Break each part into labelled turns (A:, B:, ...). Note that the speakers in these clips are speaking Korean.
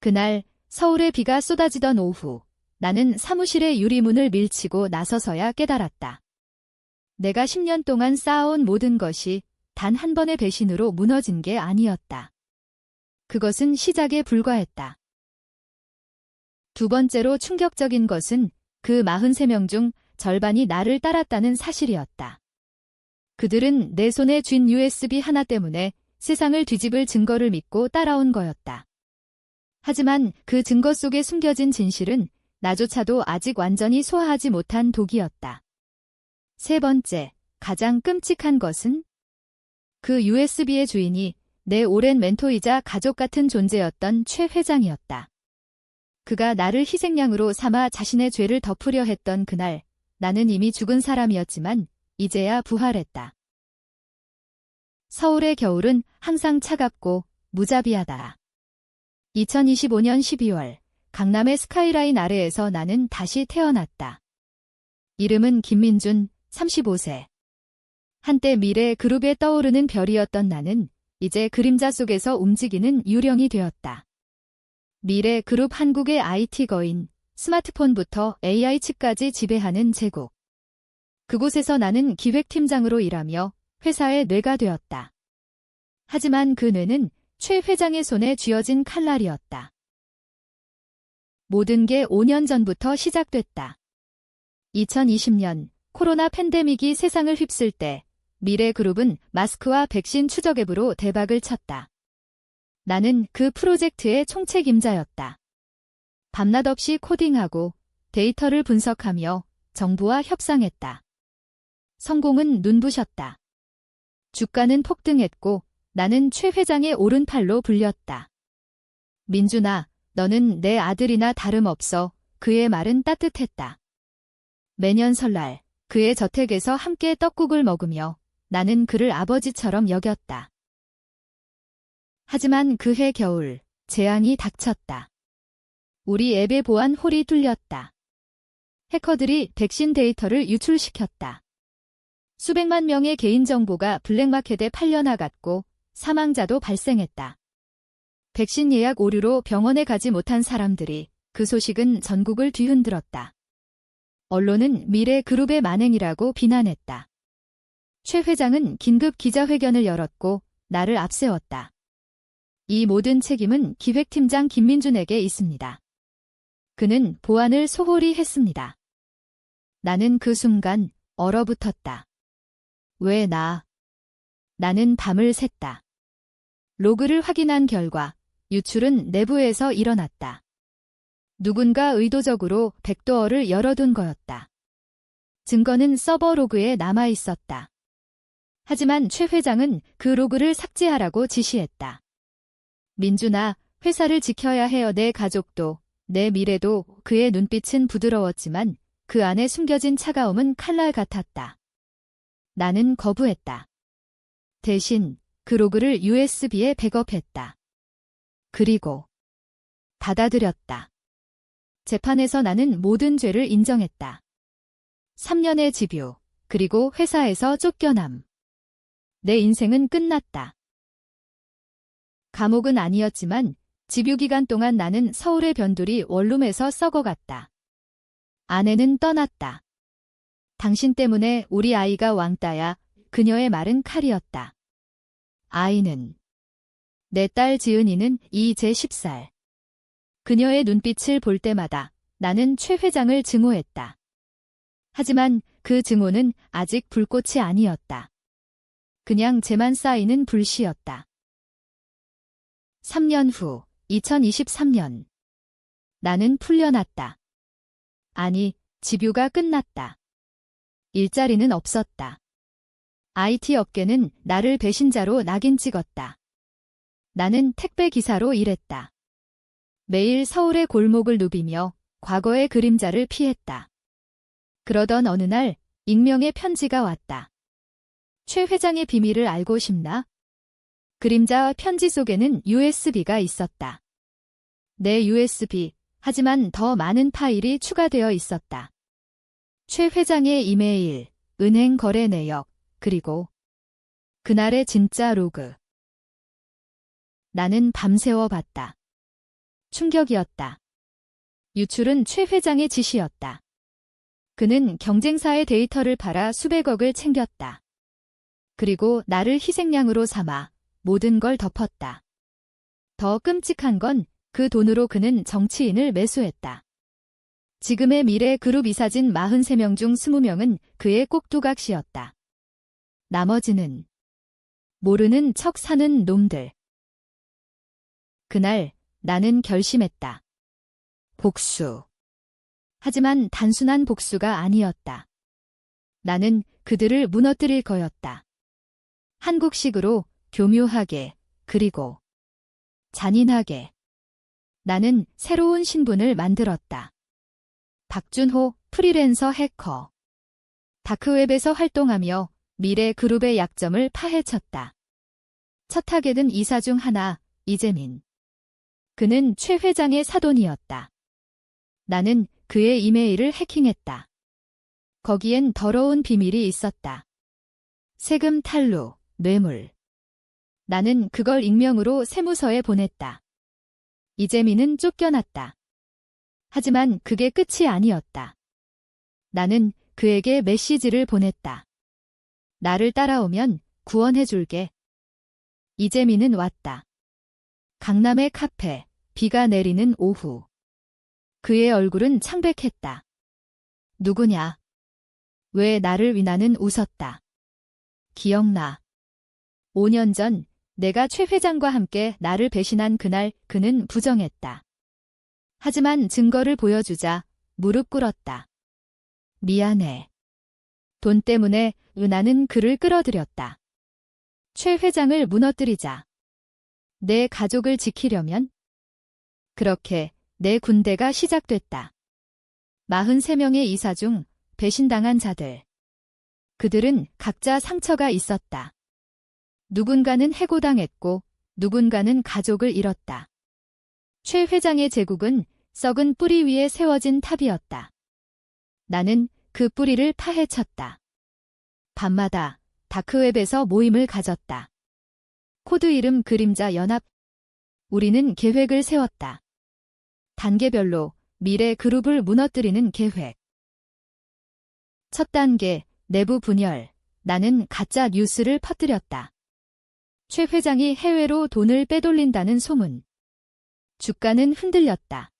A: 그날 서울에 비가 쏟아지던 오후, 나는 사무실의 유리문을 밀치고 나서서야 깨달았다. 내가 10년 동안 쌓아온 모든 것이 단 한 번의 배신으로 무너진 게 아니었다. 그것은 시작에 불과했다. 두 번째로 충격적인 것은 그 43명 중 절반이 나를 따랐다는 사실이었다. 그들은 내 손에 쥔 USB 하나 때문에 세상을 뒤집을 증거를 믿고 따라온 거였다. 하지만 그 증거 속에 숨겨진 진실은 나조차도 아직 완전히 소화하지 못한 독이었다. 세 번째, 가장 끔찍한 것은 그 USB의 주인이 내 오랜 멘토이자 가족 같은 존재였던 최 회장이었다. 그가 나를 희생양으로 삼아 자신의 죄를 덮으려 했던 그날, 나는 이미 죽은 사람이었지만 이제야 부활했다. 서울의 겨울은 항상 차갑고 무자비하다. 2025년 12월, 강남의 스카이라인 아래에서 나는 다시 태어났다. 이름은 김민준, 35세. 한때 미래 그룹에 떠오르는 별이었던 나는 이제 그림자 속에서 움직이는 유령이 되었다. 미래 그룹 한국의 IT 거인, 스마트폰부터 AI 칩까지 지배하는 제국. 그곳에서 나는 기획팀장으로 일하며 회사의 뇌가 되었다. 하지만 그 뇌는 최 회장의 손에 쥐어진 칼날이었다. 모든 게 5년 전부터 시작됐다. 2020년 코로나 팬데믹이 세상을 휩쓸 때 미래그룹은 마스크와 백신 추적 앱으로 대박을 쳤다. 나는 그 프로젝트의 총책임자였다. 밤낮 없이 코딩하고 데이터를 분석하며 정부와 협상했다. 성공은 눈부셨다. 주가는 폭등했고 나는 최 회장의 오른팔로 불렸다. 민준아, 너는 내 아들이나 다름없어. 그의 말은 따뜻했다. 매년 설날 그의 저택에서 함께 떡국을 먹으며 나는 그를 아버지처럼 여겼다. 하지만 그해 겨울 재앙이 닥쳤다. 우리 앱의 보안 홀이 뚫렸다. 해커들이 백신 데이터를 유출시켰다. 수백만 명의 개인정보가 블랙마켓에 팔려나갔고 사망자도 발생했다. 백신 예약 오류로 병원에 가지 못한 사람들이 그 소식은 전국을 뒤흔들었다. 언론은 미래그룹의 만행이라고 비난했다. 최 회장은 긴급 기자회견을 열었고 나를 앞세웠다. 이 모든 책임은 기획팀장 김민준에게 있습니다. 그는 보안을 소홀히 했습니다. 나는 그 순간 얼어붙었다. 왜 나? 나는 밤을 샜다. 로그를 확인한 결과 유출은 내부에서 일어났다. 누군가 의도적으로 백도어를 열어둔 거였다. 증거는 서버 로그에 남아 있었다. 하지만 최 회장은 그 로그를 삭제하라고 지시했다. 민준아, 회사를 지켜야 해요. 내 가족도, 내 미래도. 그의 눈빛은 부드러웠지만 그 안에 숨겨진 차가움은 칼날 같았다. 나는 거부했다. 대신 그 로그를 USB에 백업했다. 그리고 받아들였다. 재판에서 나는 모든 죄를 인정했다. 3년의 집유, 그리고 회사에서 쫓겨남. 내 인생은 끝났다. 감옥은 아니었지만 집유 기간 동안 나는 서울의 변두리 원룸에서 썩어갔다. 아내는 떠났다. 당신 때문에 우리 아이가 왕따야. 그녀의 말은 칼이었다. 아이는 내 딸 지은이는 이제 10살. 그녀의 눈빛을 볼 때마다 나는 최 회장을 증오했다. 하지만 그 증오는 아직 불꽃이 아니었다. 그냥 재만 쌓이는 불씨였다. 3년 후, 2023년. 나는 풀려났다. 아니, 집유가 끝났다. 일자리는 없었다. IT 업계는 나를 배신자로 낙인 찍었다. 나는 택배 기사로 일했다. 매일 서울의 골목을 누비며 과거의 그림자를 피했다. 그러던 어느 날 익명의 편지가 왔다. 최 회장의 비밀을 알고 싶나? 그림자와 편지 속에는 USB가 있었다. 내 USB, 하지만 더 많은 파일이 추가되어 있었다. 최 회장의 이메일, 은행 거래 내역, 그리고 그날의 진짜 로그. 나는 밤새워 봤다. 충격이었다. 유출은 최 회장의 지시였다. 그는 경쟁사의 데이터를 팔아 수백억을 챙겼다. 그리고 나를 희생양으로 삼아 모든 걸 덮었다. 더 끔찍한 건 그 돈으로 그는 정치인을 매수했다. 지금의 미래 그룹 이사진 43명 중 20명은 그의 꼭두각시였다. 나머지는 모르는 척 사는 놈들. 그날 나는 결심했다. 복수. 하지만 단순한 복수가 아니었다. 나는 그들을 무너뜨릴 거였다. 한국식으로 교묘하게, 그리고 잔인하게. 나는 새로운 신분을 만들었다. 박준호, 프리랜서 해커. 다크웹에서 활동하며 미래 그룹의 약점을 파헤쳤다. 첫 타겟은 이사 중 하나, 이재민. 그는 최 회장의 사돈이었다. 나는 그의 이메일을 해킹했다. 거기엔 더러운 비밀이 있었다. 세금 탈루, 뇌물. 나는 그걸 익명으로 세무서에 보냈다. 이재민은 쫓겨났다. 하지만 그게 끝이 아니었다. 나는 그에게 메시지를 보냈다. 나를 따라오면 구원해줄게. 이재민은 왔다. 강남의 카페, 비가 내리는 오후. 그의 얼굴은 창백했다. 누구냐? 왜 나를 위나는 웃었다. 기억나. 5년 전 내가 최 회장과 함께 나를 배신한 그날 그는 부정했다. 하지만 증거를 보여주자 무릎 꿇었다. 미안해. 돈 때문에 은하는 그를 끌어들였다. 최 회장을 무너뜨리자. 내 가족을 지키려면? 그렇게 내 군대가 시작됐다. 43명의 이사 중 배신당한 자들. 그들은 각자 상처가 있었다. 누군가는 해고당했고 누군가는 가족을 잃었다. 최 회장의 제국은 썩은 뿌리 위에 세워진 탑이었다. 나는 그 뿌리를 파헤쳤다. 밤마다 다크웹에서 모임을 가졌다. 코드 이름 그림자 연합. 우리는 계획을 세웠다. 단계별로 미래 그룹을 무너뜨리는 계획. 첫 단계, 내부 분열. 나는 가짜 뉴스를 퍼뜨렸다. 최 회장이 해외로 돈을 빼돌린다는 소문. 주가는 흔들렸다.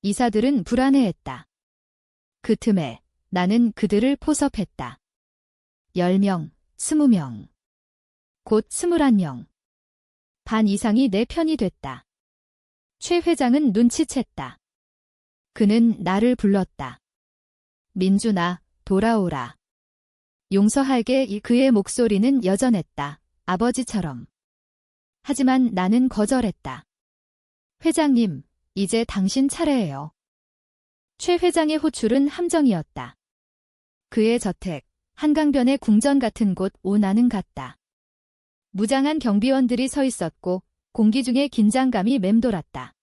A: 이사들은 불안해했다. 그 틈에 나는 그들을 포섭했다. 10명, 20명. 곧 21명. 반 이상이 내 편이 됐다. 최 회장은 눈치챘다. 그는 나를 불렀다. 민준아, 돌아오라. 용서할게. 그의 목소리는 여전했다. 아버지처럼. 하지만 나는 거절했다. 회장님, 이제 당신 차례예요. 최 회장의 호출은 함정이었다. 그의 저택, 한강변의 궁전 같은 곳 오나는 같다. 무장한 경비원들이 서 있었고 공기 중에 긴장감이 맴돌았다.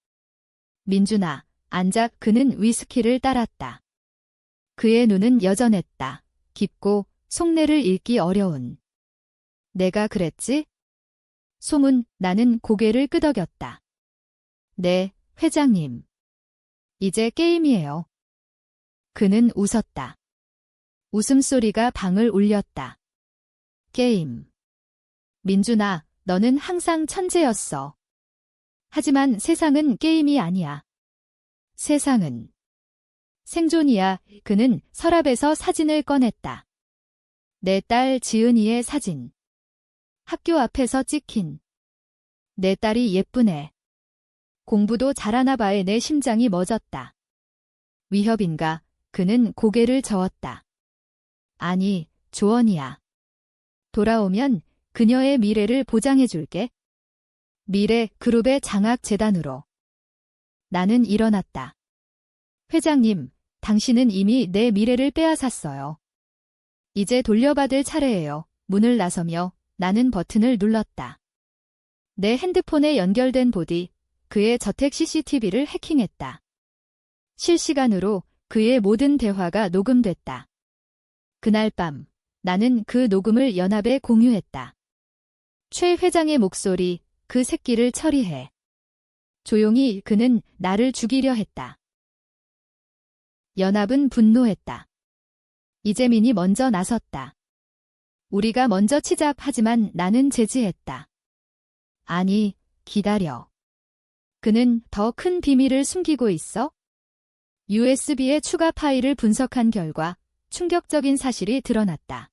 A: 민준아, 앉아. 그는 위스키를 따랐다. 그의 눈은 여전했다. 깊고 속내를 읽기 어려운. 내가 그랬지? 소문. 나는 고개를 끄덕였다. 네, 회장님. 이제 게임이에요. 그는 웃었다. 웃음소리가 방을 울렸다. 게임. 민준아, 너는 항상 천재였어. 하지만 세상은 게임이 아니야. 세상은 생존이야. 그는 서랍에서 사진을 꺼냈다. 내 딸 지은이의 사진. 학교 앞에서 찍힌. 내 딸이 예쁘네. 공부도 잘하나 봐에 내 심장이 멎었다. 위협인가? 그는 고개를 저었다. 아니, 조언이야. 돌아오면 그녀의 미래를 보장해줄게. 미래 그룹의 장학재단으로. 나는 일어났다. 회장님, 당신은 이미 내 미래를 빼앗았어요. 이제 돌려받을 차례예요. 문을 나서며 나는 버튼을 눌렀다. 내 핸드폰에 연결된 보디, 그의 저택 CCTV를 해킹했다. 실시간으로 그의 모든 대화가 녹음됐다. 그날 밤, 나는 그 녹음을 연합에 공유했다. 최 회장의 목소리, 그 새끼를 처리해. 조용히 그는 나를 죽이려 했다. 연합은 분노했다. 이재민이 먼저 나섰다. 우리가 먼저 치자. 하지만 나는 제지했다. 아니, 기다려. 그는 더 큰 비밀을 숨기고 있어? USB의 추가 파일을 분석한 결과 충격적인 사실이 드러났다.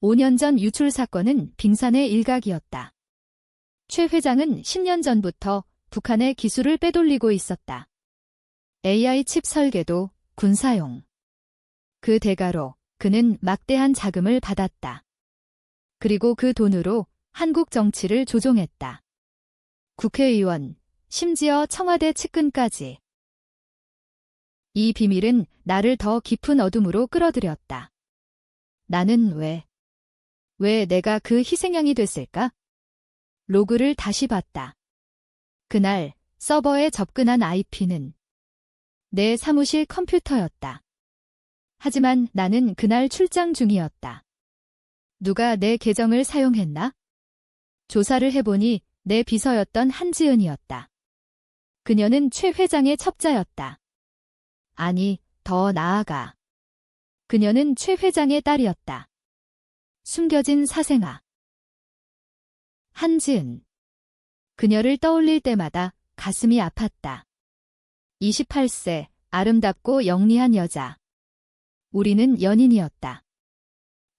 A: 5년 전 유출 사건은 빙산의 일각이었다. 최 회장은 10년 전부터 북한의 기술을 빼돌리고 있었다. AI 칩 설계도 군사용. 그 대가로 그는 막대한 자금을 받았다. 그리고 그 돈으로 한국 정치를 조종했다. 국회의원, 심지어 청와대 측근까지. 이 비밀은 나를 더 깊은 어둠으로 끌어들였다. 나는 왜 내가 그 희생양이 됐을까? 로그를 다시 봤다. 그날 서버에 접근한 IP는 내 사무실 컴퓨터였다. 하지만 나는 그날 출장 중이었다. 누가 내 계정을 사용했나? 조사를 해보니 내 비서였던 한지은이었다. 그녀는 최 회장의 첩자였다. 아니, 더 나아가. 그녀는 최 회장의 딸이었다. 숨겨진 사생아. 한지은. 그녀를 떠올릴 때마다 가슴이 아팠다. 28세, 아름답고 영리한 여자. 우리는 연인이었다.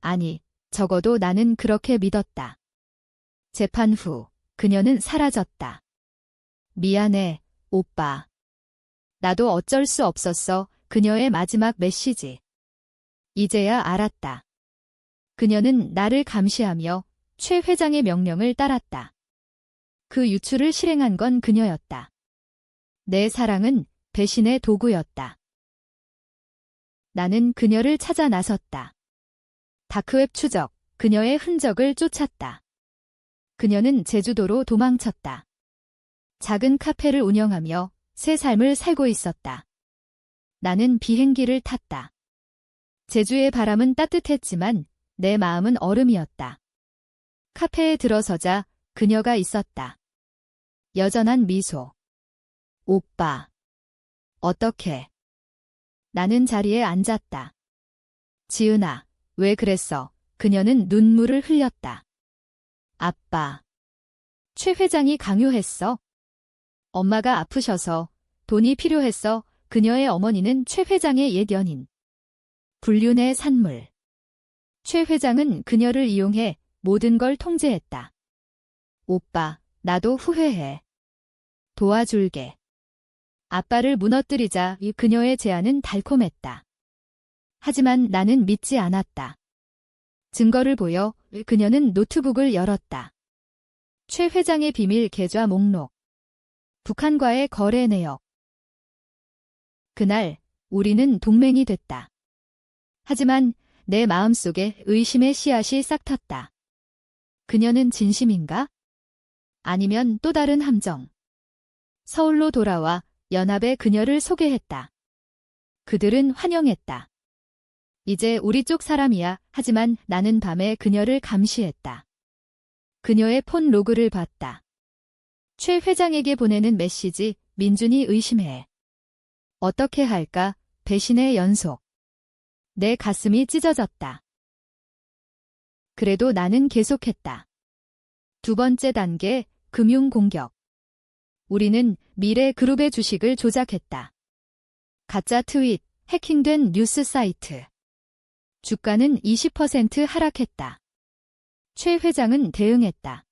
A: 아니, 적어도 나는 그렇게 믿었다. 재판 후, 그녀는 사라졌다. 미안해, 오빠. 나도 어쩔 수 없었어. 그녀의 마지막 메시지. 이제야 알았다. 그녀는 나를 감시하며 최 회장의 명령을 따랐다. 그 유출을 실행한 건 그녀였다. 내 사랑은 배신의 도구였다. 나는 그녀를 찾아 나섰다. 다크웹 추적, 그녀의 흔적을 쫓았다. 그녀는 제주도로 도망쳤다. 작은 카페를 운영하며 새 삶을 살고 있었다. 나는 비행기를 탔다. 제주의 바람은 따뜻했지만 내 마음은 얼음이었다. 카페에 들어서자 그녀가 있었다. 여전한 미소. 오빠. 어떻게? 나는 자리에 앉았다. 지은아, 왜 그랬어? 그녀는 눈물을 흘렸다. 아빠. 최 회장이 강요했어. 엄마가 아프셔서 돈이 필요했어. 그녀의 어머니는 최 회장의 옛 연인. 불륜의 산물. 최 회장은 그녀를 이용해 모든 걸 통제했다. 오빠, 나도 후회해. 도와줄게. 아빠를 무너뜨리자. 그녀의 제안은 달콤했다. 하지만 나는 믿지 않았다. 증거를 보여 그녀는 노트북을 열었다. 최 회장의 비밀 계좌 목록. 북한과의 거래 내역. 그날 우리는 동맹이 됐다. 하지만 내 마음속에 의심의 씨앗이 싹 텄다. 그녀는 진심인가? 아니면 또 다른 함정. 서울로 돌아와 연합에 그녀를 소개했다. 그들은 환영했다. 이제 우리 쪽 사람이야. 하지만 나는 밤에 그녀를 감시했다. 그녀의 폰 로그를 봤다. 최 회장에게 보내는 메시지, 민준이 의심해. 어떻게 할까? 배신의 연속. 내 가슴이 찢어졌다. 그래도 나는 계속했다. 두 번째 단계, 금융 공격. 우리는 미래 그룹의 주식을 조작했다. 가짜 트윗, 해킹된 뉴스 사이트. 주가는 20% 하락했다. 최 회장은 대응했다.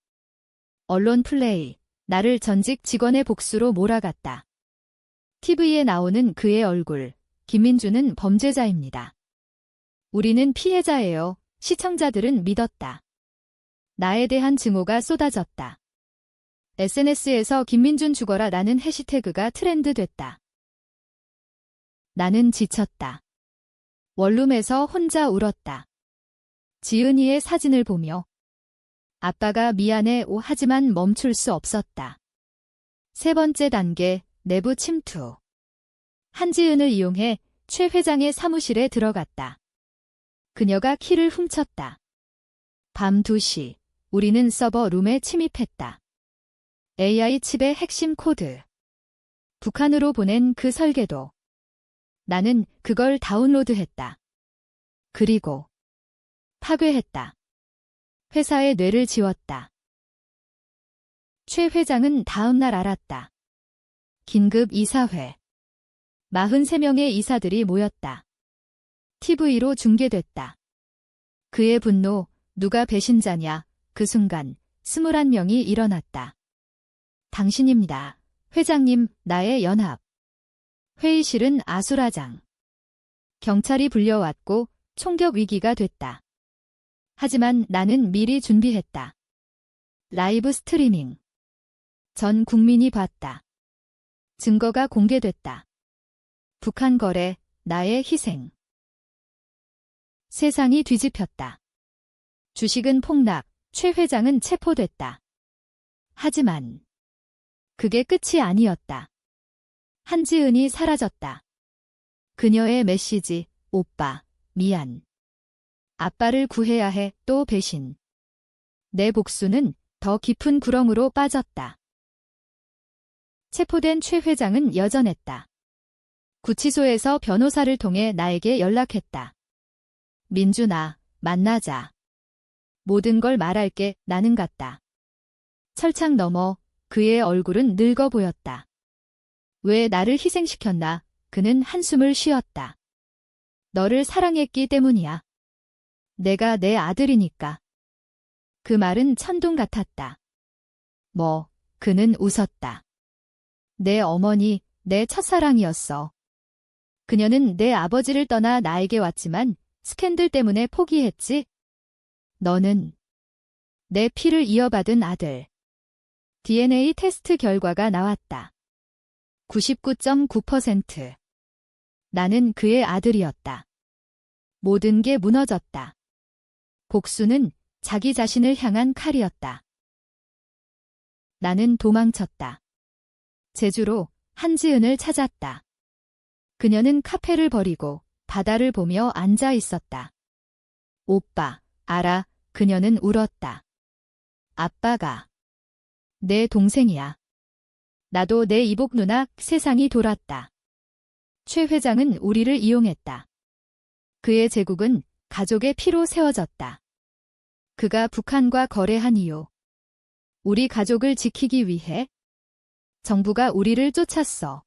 A: 언론 플레이, 나를 전직 직원의 복수로 몰아갔다. TV에 나오는 그의 얼굴, 김민주는 범죄자입니다. 우리는 피해자예요. 시청자들은 믿었다. 나에 대한 증오가 쏟아졌다. SNS에서 김민준 죽어라 라는 해시태그가 트렌드 됐다. 나는 지쳤다. 원룸에서 혼자 울었다. 지은이의 사진을 보며 아빠가 미안해 하지만 멈출 수 없었다. 세 번째 단계, 내부 침투. 한지은을 이용해 최 회장의 사무실에 들어갔다. 그녀가 키를 훔쳤다. 밤 2시, 우리는 서버 룸에 침입했다. AI 칩의 핵심 코드. 북한으로 보낸 그 설계도. 나는 그걸 다운로드했다. 그리고 파괴했다. 회사의 뇌를 지웠다. 최 회장은 다음 날 알았다. 긴급 이사회. 43명의 이사들이 모였다. TV로 중계됐다. 그의 분노, 누가 배신자냐, 그 순간 21명이 일어났다. 당신입니다. 회장님, 나의 연합. 회의실은 아수라장. 경찰이 불려왔고 총격 위기가 됐다. 하지만 나는 미리 준비했다. 라이브 스트리밍. 전 국민이 봤다. 증거가 공개됐다. 북한 거래, 나의 희생. 세상이 뒤집혔다. 주식은 폭락, 최 회장은 체포됐다. 하지만 그게 끝이 아니었다. 한지은이 사라졌다. 그녀의 메시지, 오빠, 미안. 아빠를 구해야 해, 또 배신. 내 복수는 더 깊은 구렁으로 빠졌다. 체포된 최 회장은 여전했다. 구치소에서 변호사를 통해 나에게 연락했다. 민준아, 만나자. 모든 걸 말할게, 나는 갔다. 철창 너머 그의 얼굴은 늙어 보였다. 왜 나를 희생시켰나? 그는 한숨을 쉬었다. 너를 사랑했기 때문이야. 내가 내 아들이니까. 그 말은 천둥 같았다. 그는 웃었다. 내 어머니, 내 첫사랑이었어. 그녀는 내 아버지를 떠나 나에게 왔지만 스캔들 때문에 포기했지? 너는 내 피를 이어받은 아들. DNA 테스트 결과가 나왔다. 99.9%. 나는 그의 아들이었다. 모든 게 무너졌다. 복수는 자기 자신을 향한 칼이었다. 나는 도망쳤다. 제주로 한지은을 찾았다. 그녀는 카페를 버리고 바다를 보며 앉아 있었다. 오빠, 알아, 그녀는 울었다. 아빠가 내 동생이야. 나도 내 이복 누나 세상이 돌았다. 최 회장은 우리를 이용했다. 그의 제국은 가족의 피로 세워졌다. 그가 북한과 거래한 이유. 우리 가족을 지키기 위해 정부가 우리를 쫓았어.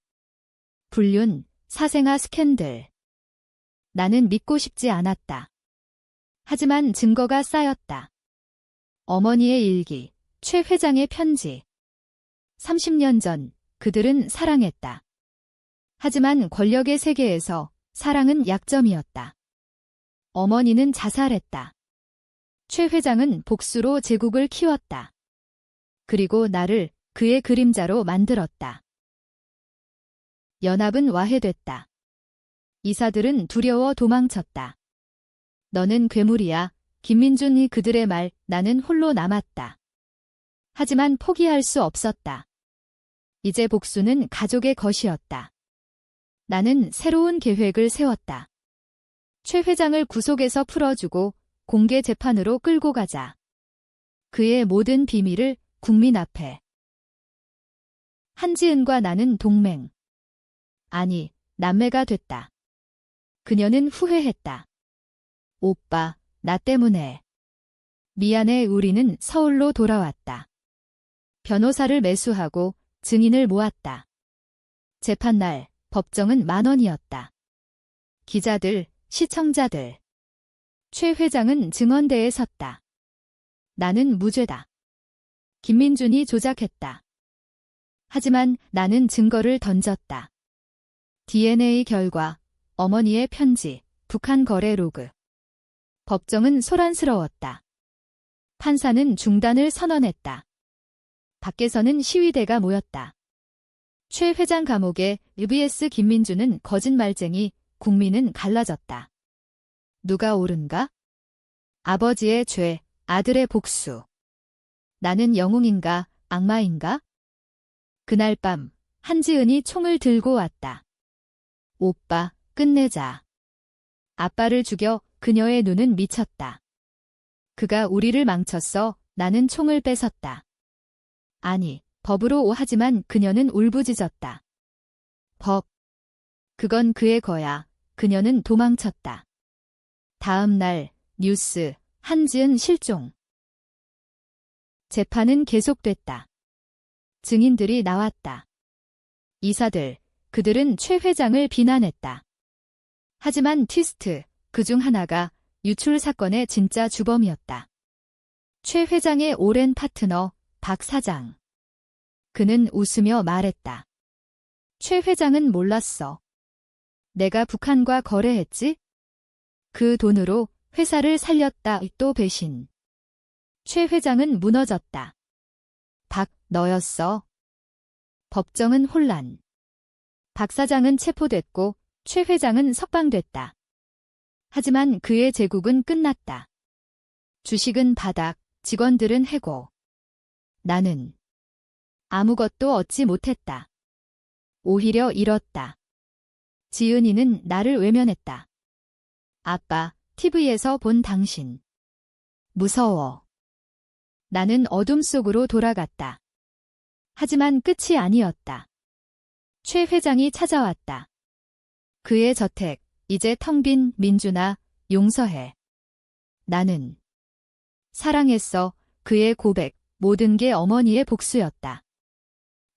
A: 불륜, 사생아 스캔들. 나는 믿고 싶지 않았다. 하지만 증거가 쌓였다. 어머니의 일기, 최 회장의 편지. 30년 전 그들은 사랑했다. 하지만 권력의 세계에서 사랑은 약점이었다. 어머니는 자살했다. 최 회장은 복수로 제국을 키웠다. 그리고 나를 그의 그림자로 만들었다. 연합은 와해됐다. 이사들은 두려워 도망쳤다. 너는 괴물이야. 김민준이 그들의 말, 나는 홀로 남았다. 하지만 포기할 수 없었다. 이제 복수는 가족의 것이었다. 나는 새로운 계획을 세웠다. 최 회장을 구속에서 풀어주고 공개 재판으로 끌고 가자. 그의 모든 비밀을 국민 앞에. 한지은과 나는 동맹. 아니, 남매가 됐다. 그녀는 후회했다. 오빠, 나 때문에. 미안해. 우리는 서울로 돌아왔다. 변호사를 매수하고 증인을 모았다. 재판날, 법정은 10,000원이었다. 기자들, 시청자들. 최 회장은 증언대에 섰다. 나는 무죄다. 김민준이 조작했다. 하지만 나는 증거를 던졌다. DNA 결과, 어머니의 편지, 북한 거래 로그. 법정은 소란스러웠다. 판사는 중단을 선언했다. 밖에서는 시위대가 모였다. 최 회장 감옥에 EBS 김민준은 거짓말쟁이, 국민은 갈라졌다. 누가 옳은가? 아버지의 죄, 아들의 복수. 나는 영웅인가, 악마인가? 그날 밤, 한지은이 총을 들고 왔다. 오빠, 끝내자. 아빠를 죽여. 그녀의 눈은 미쳤다. 그가 우리를 망쳤어. 나는 총을 뺏었다. 아니, 법으로 하지만 그녀는 울부짖었다. 법. 그건 그의 거야. 그녀는 도망쳤다. 다음 날 뉴스, 한지은 실종. 재판은 계속됐다. 증인들이 나왔다. 이사들, 그들은 최 회장을 비난했다. 하지만 트위스트, 그중 하나가 유출 사건의 진짜 주범이었다. 최 회장의 오랜 파트너, 박 사장. 그는 웃으며 말했다. 최 회장은 몰랐어. 내가 북한과 거래했지? 그 돈으로 회사를 살렸다. 또 배신. 최 회장은 무너졌다. 박, 너였어. 법정은 혼란. 박 사장은 체포됐고 최 회장은 석방됐다. 하지만 그의 제국은 끝났다. 주식은 바닥, 직원들은 해고. 나는 아무것도 얻지 못했다. 오히려 잃었다. 지은이는 나를 외면했다. 아빠, TV에서 본 당신. 무서워. 나는 어둠 속으로 돌아갔다. 하지만 끝이 아니었다. 최 회장이 찾아왔다. 그의 저택, 이제 텅 빈. 민준아, 용서해. 나는 사랑했어. 그의 고백, 모든 게 어머니의 복수였다.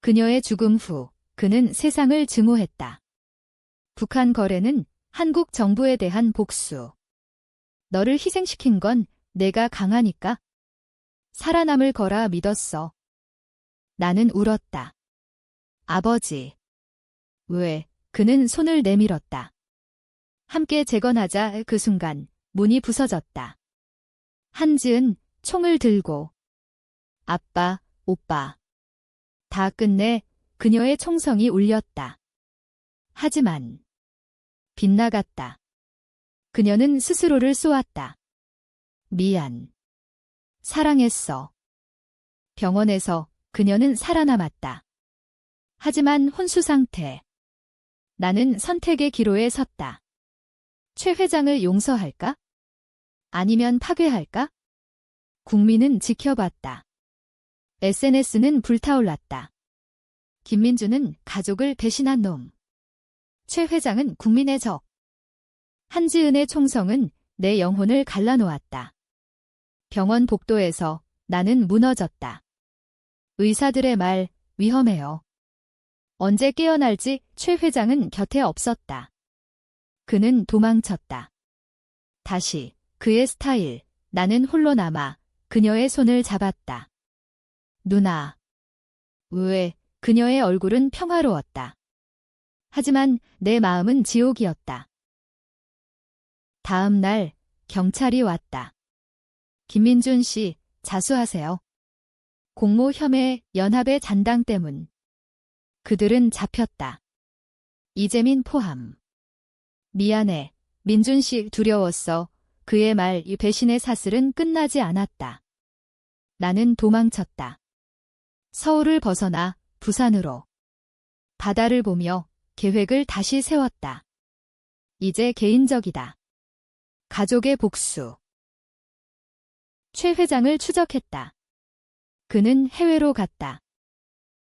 A: 그녀의 죽음 후 그는 세상을 증오했다. 북한 거래는 한국 정부에 대한 복수. 너를 희생시킨 건 내가 강하니까. 살아남을 거라 믿었어. 나는 울었다. 아버지. 왜? 그는 손을 내밀었다. 함께 재건하자. 그 순간 문이 부서졌다. 한지은 총을 들고. 아빠, 오빠. 다 끝내. 그녀의 총성이 울렸다. 하지만 빗나갔다. 그녀는 스스로를 쏘았다. 미안. 사랑했어. 병원에서 그녀는 살아남았다. 하지만 혼수 상태. 나는 선택의 기로에 섰다. 최 회장을 용서할까? 아니면 파괴할까? 국민은 지켜봤다. SNS는 불타올랐다. 김민주는 가족을 배신한 놈. 최 회장은 국민의 적. 한지은의 총성은 내 영혼을 갈라놓았다. 병원 복도에서 나는 무너졌다. 의사들의 말, 위험해요. 언제 깨어날지. 최 회장은 곁에 없었다. 그는 도망쳤다. 다시 그의 스타일, 나는 홀로 남아 그녀의 손을 잡았다. 누나. 왜? 그녀의 얼굴은 평화로웠다. 하지만 내 마음은 지옥이었다. 다음 날 경찰이 왔다. 김민준 씨, 자수하세요. 공모 혐의 연합의 잔당 때문. 그들은 잡혔다. 이재민 포함. 미안해. 민준 씨 두려웠어. 그의 말, 이 배신의 사슬은 끝나지 않았다. 나는 도망쳤다. 서울을 벗어나 부산으로. 바다를 보며 계획을 다시 세웠다. 이제 개인적이다. 가족의 복수. 최 회장을 추적했다. 그는 해외로 갔다.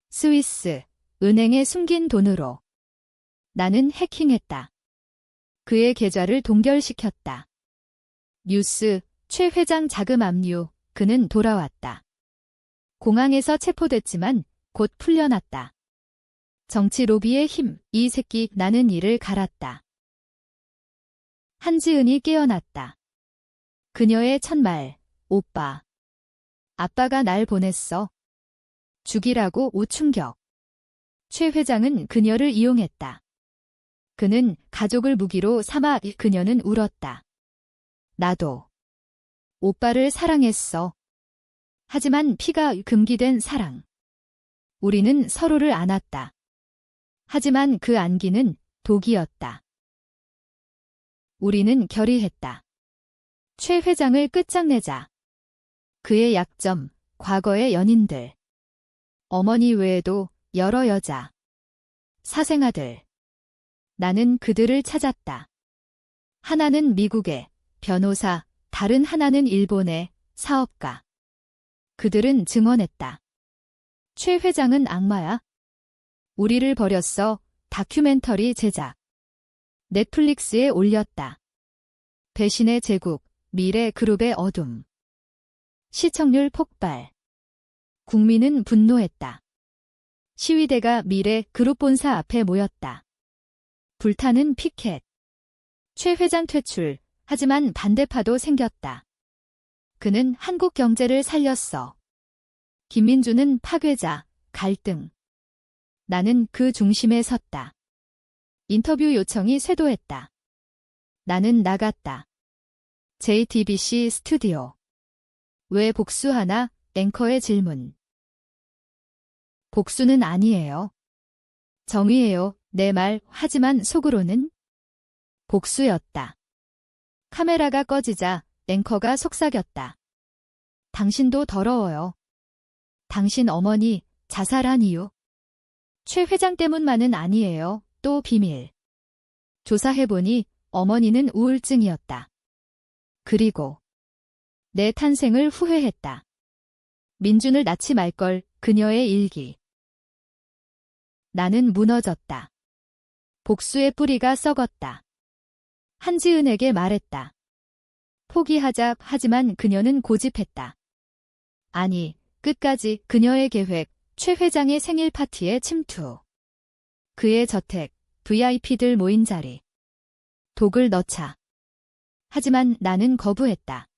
A: 스위스, 은행에 숨긴 돈으로. 나는 해킹했다. 그의 계좌를 동결시켰다. 뉴스, 최 회장 자금 압류. 그는 돌아왔다. 공항에서 체포됐지만 곧 풀려났다. 정치 로비의 힘, 이 새끼. 나는 이를 갈았다. 한지은이 깨어났다. 그녀의 첫말, 오빠. 아빠가 날 보냈어. 죽이라고. 우충격. 최 회장은 그녀를 이용했다. 그는 가족을 무기로 삼아. 그녀는 울었다. 나도 오빠를 사랑했어. 하지만 피가 금기된 사랑. 우리는 서로를 안았다. 하지만 그 안기는 독이었다. 우리는 결의했다. 최 회장을 끝장내자. 그의 약점, 과거의 연인들. 어머니 외에도 여러 여자. 사생아들. 나는 그들을 찾았다. 하나는 미국의 변호사, 다른 하나는 일본의 사업가. 그들은 증언했다. 최 회장은 악마야. 우리를 버렸어. 다큐멘터리 제작. 넷플릭스에 올렸다. 배신의 제국, 미래 그룹의 어둠. 시청률 폭발. 국민은 분노했다. 시위대가 미래 그룹 본사 앞에 모였다. 불타는 피켓. 최 회장 퇴출. 하지만 반대파도 생겼다. 그는 한국 경제를 살렸어. 김민주는 파괴자, 갈등. 나는 그 중심에 섰다. 인터뷰 요청이 쇄도했다. 나는 나갔다. JTBC 스튜디오. 왜 복수하나? 앵커의 질문. 복수는 아니에요. 정의예요. 내 말, 하지만 속으로는 복수였다. 카메라가 꺼지자 앵커가 속삭였다. 당신도 더러워요. 당신 어머니 자살한 이유. 최 회장 때문만은 아니에요. 또 비밀. 조사해보니 어머니는 우울증이었다. 그리고 내 탄생을 후회했다. 민준을 낳지 말걸. 그녀의 일기. 나는 무너졌다. 복수의 뿌리가 썩었다. 한지은에게 말했다. 포기하자. 하지만 그녀는 고집했다. 아니, 끝까지. 그녀의 계획, 최 회장의 생일 파티에 침투. 그의 저택, VIP들 모인 자리. 독을 넣자. 하지만 나는 거부했다.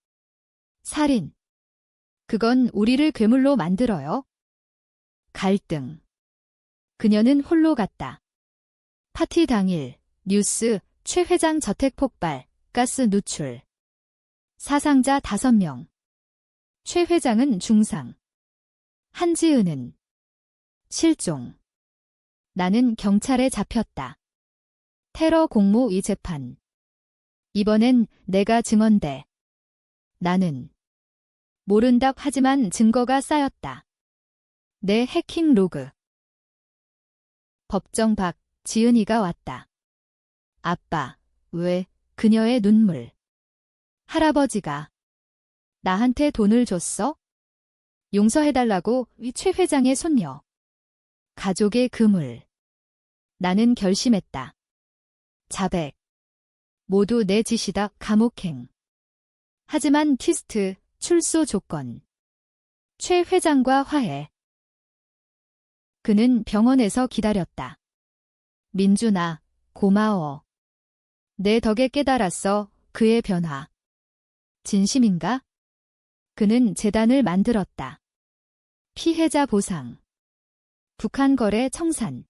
A: 살인. 그건 우리를 괴물로 만들어요. 갈등. 그녀는 홀로 갔다. 파티 당일, 뉴스, 최 회장 저택 폭발, 가스 누출. 사상자 5명. 최 회장은 중상. 한지은은 실종. 나는 경찰에 잡혔다. 테러 공모 재판. 이번엔 내가 증언돼. 나는 모른다. 하지만 증거가 쌓였다. 내 해킹 로그. 법정 밖. 지은이가 왔다. 아빠, 왜? 그녀의 눈물. 할아버지가 나한테 돈을 줬어? 용서해달라고. 최 회장의 손녀. 가족의 그물. 나는 결심했다. 자백. 모두 내 짓이다. 감옥행. 하지만 트위스트, 출소 조건. 최 회장과 화해. 그는 병원에서 기다렸다. 민준아, 고마워. 내 덕에 깨달았어. 그의 변화. 진심인가? 그는 재단을 만들었다. 피해자 보상. 북한 거래 청산.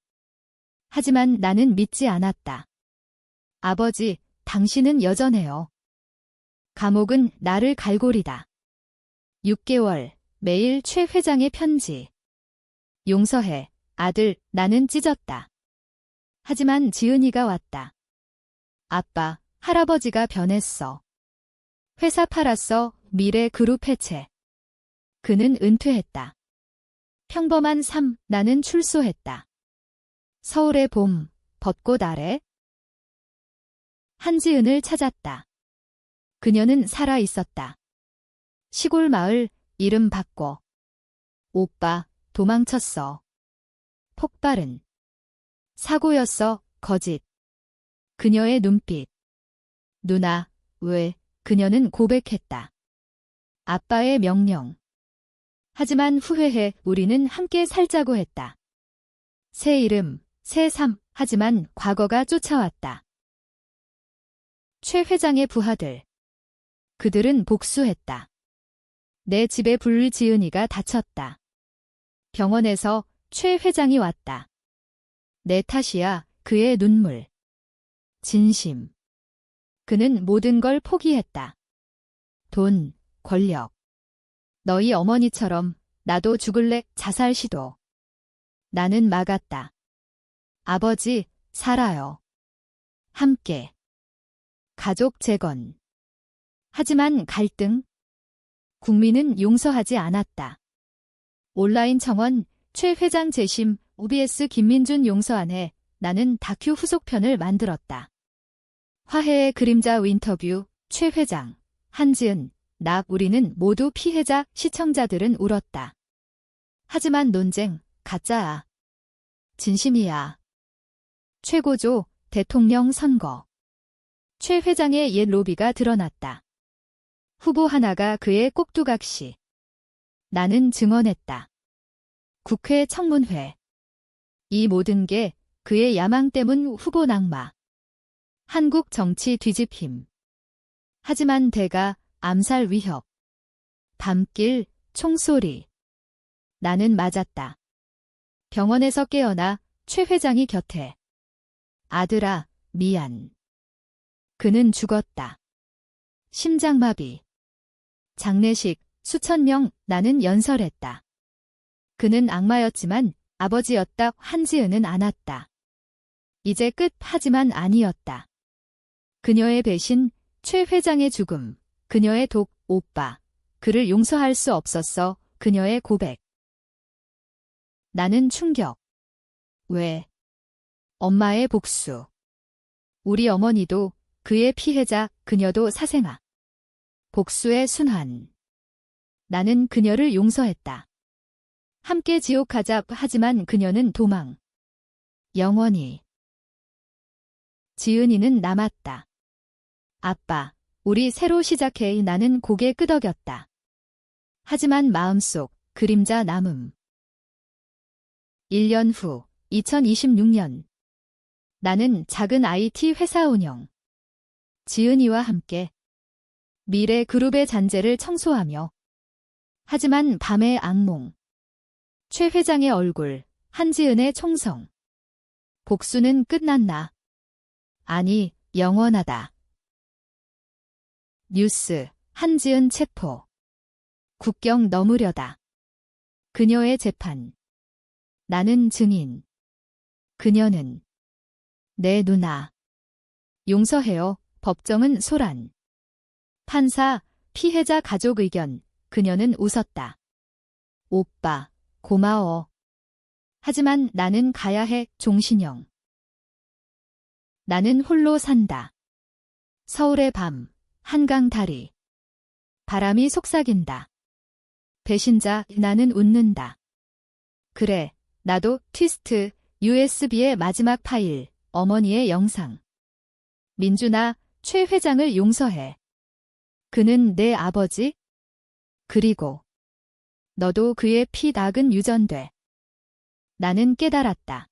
A: 하지만 나는 믿지 않았다. 아버지, 당신은 여전해요. 감옥은 나를 갈고리다. 6개월, 매일 최 회장의 편지. 용서해, 아들. 나는 찢었다. 하지만 지은이가 왔다. 아빠, 할아버지가 변했어. 회사 팔았어. 미래 그룹 해체. 그는 은퇴했다. 평범한 삶. 나는 출소했다. 서울의 봄, 벚꽃 아래. 한지은을 찾았다. 그녀는 살아 있었다. 시골 마을, 이름 바꿔. 오빠, 도망쳤어. 폭발은 사고였어. 거짓. 그녀의 눈빛. 누나, 왜? 그녀는 고백했다. 아빠의 명령. 하지만 후회해. 우리는 함께 살자고 했다. 새 이름, 새 삶. 하지만 과거가 쫓아왔다. 최 회장의 부하들. 그들은 복수했다. 내 집에 불을 지은이가 다쳤다. 병원에서 최 회장이 왔다. 내 탓이야. 그의 눈물. 진심. 그는 모든 걸 포기했다. 돈, 권력. 너희 어머니처럼 나도 죽을래. 자살 시도. 나는 막았다. 아버지, 살아요. 함께. 가족 재건. 하지만 갈등. 국민은 용서하지 않았다. 온라인 청원, 최 회장 재심, OBS 김민준 용서안에 나는 다큐 후속편을 만들었다. 화해의 그림자 인터뷰, 최 회장, 한지은, 우리는 모두 피해자. 시청자들은 울었다. 하지만 논쟁, 가짜야. 진심이야. 최고조, 대통령 선거. 최 회장의 옛 로비가 드러났다. 후보 하나가 그의 꼭두각시. 나는 증언했다. 국회 청문회. 이 모든 게 그의 야망 때문 후보 낙마. 한국 정치 뒤집힘. 하지만 대가 암살 위협. 밤길 총소리. 나는 맞았다. 병원에서 깨어나 최 회장이 곁에. 아들아, 미안. 그는 죽었다. 심장마비. 장례식, 수천 명, 나는 연설했다. 그는 악마였지만 아버지였다. 한지은은 않았다. 이제 끝 하지만 아니었다. 그녀의 배신, 최 회장의 죽음, 그녀의 독, 오빠. 그를 용서할 수 없었어. 그녀의 고백. 나는 충격. 왜? 엄마의 복수. 우리 어머니도 그의 피해자, 그녀도 사생아. 복수의 순환. 나는 그녀를 용서했다. 함께 지옥 가자. 하지만 그녀는 도망. 영원히. 지은이는 남았다. 아빠, 우리 새로 시작해. 나는 고개 끄덕였다. 하지만 마음속 그림자 남음. 1년 후, 2026년. 나는 작은 IT 회사 운영. 지은이와 함께 미래 그룹의 잔재를 청소하며. 하지만 밤의 악몽. 최 회장의 얼굴, 한지은의 총성. 복수는 끝났나? 아니, 영원하다. 뉴스, 한지은 체포. 국경 넘으려다. 그녀의 재판. 나는 증인. 그녀는 내 누나. 용서해요. 법정은 소란. 판사, 피해자 가족 의견. 그녀는 웃었다. 오빠, 고마워. 하지만 나는 가야 해. 종신형. 나는 홀로 산다. 서울의 밤, 한강 다리. 바람이 속삭인다. 배신자, 나는 웃는다. 그래, 나도 트위스트, USB의 마지막 파일, 어머니의 영상. 민준아, 최 회장을 용서해. 그는 내 아버지? 그리고 너도 그의 피 닦은 유전돼. 나는 깨달았다.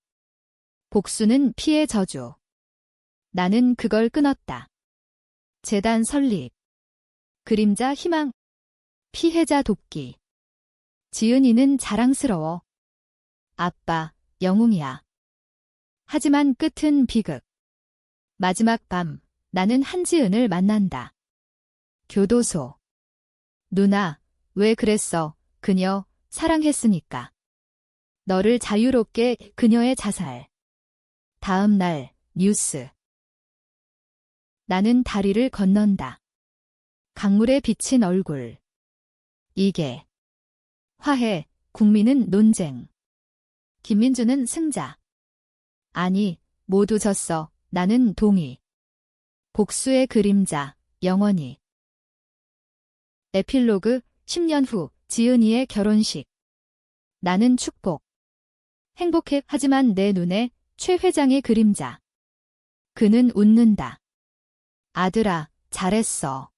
A: 복수는 피의 저주. 나는 그걸 끊었다. 재단 설립. 그림자 희망. 피해자 돕기. 지은이는 자랑스러워. 아빠, 영웅이야. 하지만 끝은 비극. 마지막 밤, 나는 한지은을 만난다. 교도소. 누나, 왜 그랬어? 그녀, 사랑했으니까. 너를 자유롭게. 그녀의 자살. 다음 날, 뉴스. 나는 다리를 건넌다. 강물에 비친 얼굴. 이게 화해, 국민은 논쟁. 김민주는 승자. 아니, 모두 졌어. 나는 동의. 복수의 그림자, 영원히. 에필로그, 10년 후, 지은이의 결혼식. 나는 축복. 행복해. 하지만 내 눈에 최 회장의 그림자. 그는 웃는다. 아들아, 잘했어.